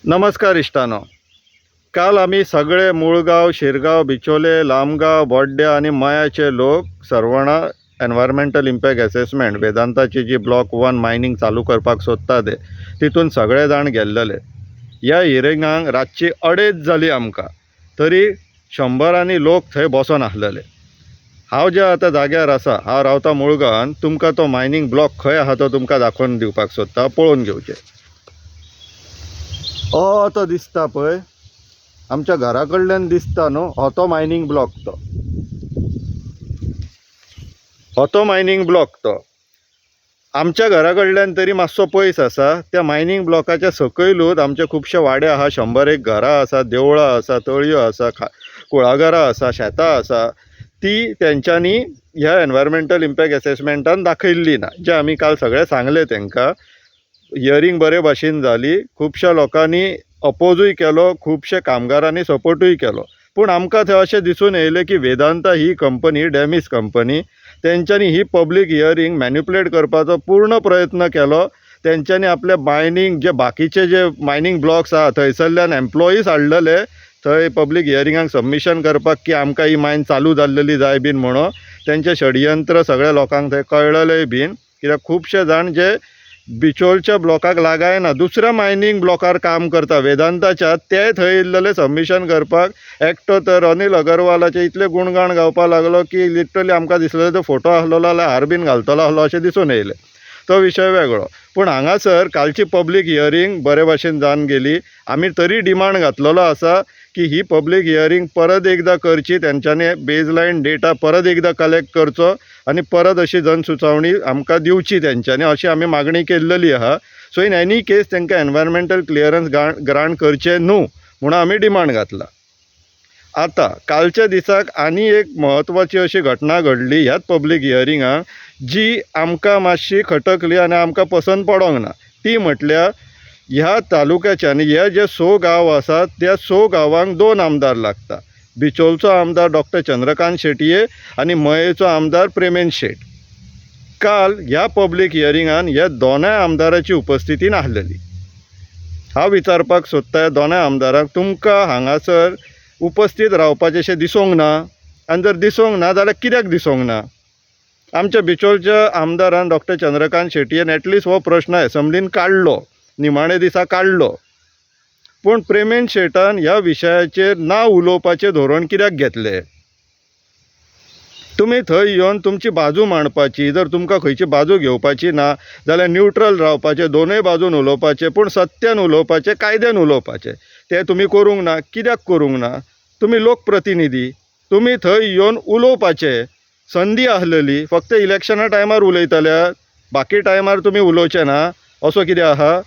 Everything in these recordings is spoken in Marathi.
नमस्कार इष्टानो. काल आम्ही सगळे मुळगाव, शिरगाव, बिचोले, लामगाव, बोड्ड्या आणि मयाचे लोक सर्वांना एनवायरमेंटल इम्पॅक्ट असेसमेंट वेदांताची जी ब्लॉक 1 मायनिंग चालू करपाक सोदता ते तितून सगळे जाण गेल्लेले. ह्या हियरिंगाक रातची 2:30 जाली आमकां, तरी 100 लोक थंय बसून आसलेले. हांव ज्या आतां जाग्यार आसा, हांव रावता मुळगांवान. तुमकां तो मायनिंग ब्लॉक खंय आहा तो तुमकां दाखोवन दिवपाक सोदता, पळोवन घेवचें. हो तो दिसता पळय, आमच्या घरा कडल्यान दिसता न्हू, हो तो मायनिंग ब्लॉक. तो मायनिंग ब्लॉक आमच्या घरा कडल्यान तरी मातसो पयस आसा. त्या मायनिंग ब्लॉकाच्या सकयलूच आमचे खुबशे वाडे आहा, 100 घरां आसा, देवळां आसा, तळयो आसा, कुळागरां आसा, शेतां आसा. ती तेंच्यांनी ह्या एनवायरमेंटल इम्पॅक्ट असेसमेंटान दाखयल्ली ना, जे आमी काल सगळे सांगले तेंकां. हियरींग बरे भाशेन जाली. खुबश्या लोकांनी अपोजूय केलो, खुबशे कामगारांनी सपोर्टूय केलो. पूण आमकां थंय अशें दिसून येयलें की वेदांता ही कंपनी डॅमीस कंपनी, तेंच्यांनी ही पब्लीक हियरींग मॅन्युपुलेट करपाचो पूर्ण प्रयत्न केलो. तेंच्यांनी आपले मायनींग जे बाकीचे जे मायनींग ब्लॉक्स आहा थंयसरल्यान एम्प्लॉईज हाडलेले थंय पब्लीक हियरिंगाक सबमिशन करपाक की आमकां ही मायन चालू जाल्लेली जाय बीन म्हणून. तेंचें षडयंत्र सगळ्या लोकांक थंय कळलेलेय बीन, कित्याक खुबशे जाण जे बिचोलच्या ब्लॉकाक लागायना दुसऱ्या मायनिंग ब्लॉकार काम करता वेदांताच्या, ते थंय येयल्लेले सबमिशन करपाक. एकटो तर अनिल अगरवालाचे इतले गुणगाण गावपाक लागलो की लिटरली आमकां दिसलें तो फोटो आसलो जाल्यार हार बीन घालतलो आसलो अशें दिसून येयलें. तो विशय वेगळो. पूण हांगासर कालची पब्लीक हियरींग बरे भाशेन जावन गेली. आमी तरी डिमांड घातलेलो आसा की ही पब्लीक हियरींग परत एकदां करची, तेंच्यांनी बेजलायन डेटा परत एकदां कलेक्ट करचो आनी परत अशी जनसुचावणी आमकां दिवची तेंच्यांनी, अशी आमी मागणी केल्लेली आहा. सो इन एनी केस तेंकां एनवायरमेंटल क्लियरन्स ग्रांट करचें न्हू म्हणून आमी डिमांड घातला. आतां कालच्या दिसाक आनी एक म्हत्वाची अशी घटना घडली ह्याच पब्लीक हियरिंगाक, जी आमकां मातशी खटकली आनी आमकां पसंत पडोंक ना. ती म्हटल्यार ह्या तालुक्याच्या आनी हे जे 6 गांव आसात त्या 6 गांवांक 2 आमदार लागता. बिचोलचो आमदार डॉक्टर चंद्रकांत शेटये आनी मयेचो आमदार प्रेमेंद शेट. काल ह्या पब्लीक हियरिंगान ह्या दोनाय आमदाराची उपस्थिती नासलेली. हांव विचारपाक सोदता ह्या दोनाय आमदारांक, तुमकां हांगासर उपस्थित रावपाचें दिसोंक ना? आनी जर दिसोंक ना जाल्यार कित्याक दिसोंक ना? आमच्या बिचोलच्या आमदारान डॉक्टर चंद्रकांत शेटयेन एटलिस्ट हो प्रश्न एसंब्लीन काडलो, निमाणे दिसा काडलो. पूण प्रेमेंद शेटान ह्या विशयाचेर ना उलोवपाचें धोरण कित्याक घेतलें? तुमी थंय येवन तुमची बाजू मांडपाची. जर तुमकां खंयची बाजू घेवपाची ना जाल्यार न्यूट्रल रावपाचें, दोनूय बाजून उलोवपाचें, पूण सत्यान उलोवपाचें, कायद्यान उलोवपाचें. तें तुमी करूंक ना. कित्याक करूंक ना? तुमी लोकप्रतिनिधी, तुमी थंय येवन उलोवपाचें. संदी आसलेली, फक्त इलेक्शना टायमार उलयतल्यात, बाकी टायमार तुमी उलोवचें ना, असो कितें आहा?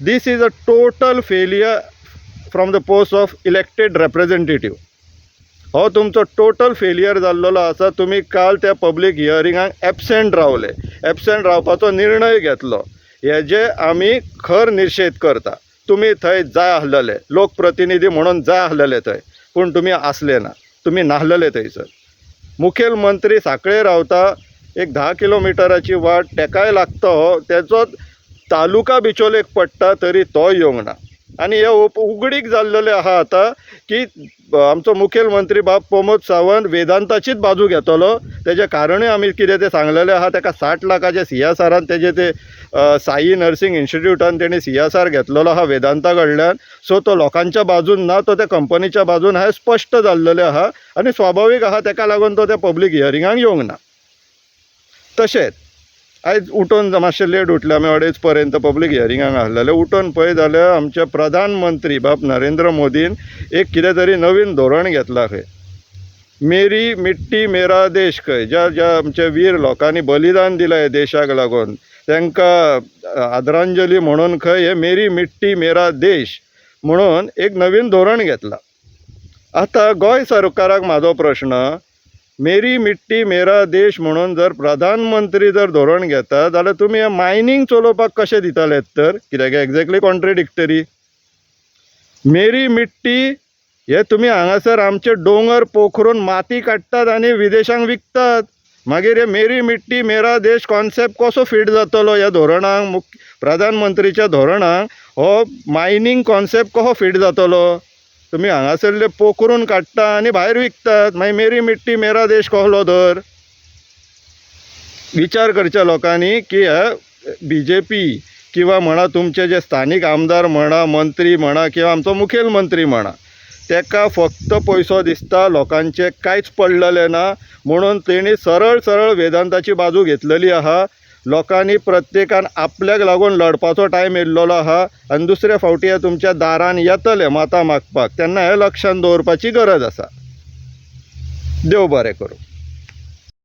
This is a total failure from the post of elected representative. हो तुमचो टोटल फेलियर जाल्लो आसा. तुमी काल त्या पब्लीक हियरिंगाक एबसेंट रावले, एबसेंट रावपाचो निर्णय घेतलो. हेजे आमी खर निशेध करता. तुमी थंय जाय आसलेले, लोकप्रतिनिधी म्हणून जाय आसलेले थंय, पूण तुमी आसले ना, तुमी नासलेले थंयसर. मुखेलमंत्री सांकळे रावता, एक 10 किलोमिटराची वाट, तेकाय लागता हो, तेचो तालुका बिचोलेक पडटा, तरी तो येवंक ना. आनी हे उगडीक जाल्लेलें आहा आतां की आमचो मुखेलमंत्री बाब प्रमोद सावंत वेदांताचीच बाजू घेतलो. तेजें कारणूय आमी कितें तें सांगलेलें आहा. तेका 60 लाखाचे CSRान तेजे ते साई नर्सिंग इन्स्टिट्यूटान तेणी CSR घेतलेलो आहा वेदांता कडल्यान. सो तो लोकांच्या बाजून ना, तो त्या कंपनीच्या बाजून हा, स्पश्ट जाल्लेलें आहा. आनी स्वाभावीक आहा तेका लागून तो त्या पब्लीक हियरिंगाक येवंक ना. तशेंच आयज उठून मातशें लेट उठले आमी, 2:30 पर्यंत पब्लीक हियरिंगाक आसलेले. उठून पळय जाल्यार आमचे प्रधानमंत्री बाब नरेंद्र मोदीन एक कितें तरी नवीन धोरण घेतला खंय. मेरी मिट्टी मेरा देश खंय, ज्या आमच्या वीर लोकांनी बलिदान दिलां हे देशाक लागून, तांकां आदरांजली म्हणून खंय हे मेरी मिट्टी मेरा देश म्हणून एक नवीन धोरण घेतला. आतां गोंय सरकाराक म्हाजो प्रश्न, मेरी मिट्टी मेरा देश म्हणून जर प्रधानमंत्री जर धोरण घेता जाल्यार तुमी हें मायनींग चलोवपाक कशें दितलेत तर? कित्याक एक्झॅक्टली कॉन्ट्रेडिक्टरी. मेरी मिट्टी हे तुमी हांगासर आमचे दोंगर पोखरून माती काडटात आनी विदेशांक विकतात. मागीर हे मेरी मिट्टी मेरा देश कॉन्सेप्ट कसो फिट जातलो ह्या धोरणाक? प्रधानमंत्रीच्या धोरणाक हो मायनींग कॉन्सेप्ट कसो फिट जातलो? तुमी हांगासरले पोखरून काडटा आनी भायर विकतात, मागीर मेरी मिट्टी मेरा देश कहलो धर. विचार करच्या लोकांनी की BJP किंवा म्हणा तुमचे जे स्थानिक आमदार म्हणा, मंत्री म्हणा किंवा आमचो मुखेलमंत्री म्हणा, तेका फक्त पयसो दिसता, लोकांचे कांयच पडलेलें ना, म्हणून तेणी सरळ सरळ वेदांताची बाजू घेतलेली आहा. लोकांनी प्रत्येकान आपल्याक लागून लढपाचो टायम येयल्लो आहा आनी दुसऱ्या फावटी तुमच्या दारान येतले मतां मागपाक, तेन्ना हें लक्षांत दवरपाची गरज आसा. देव बरें करूं.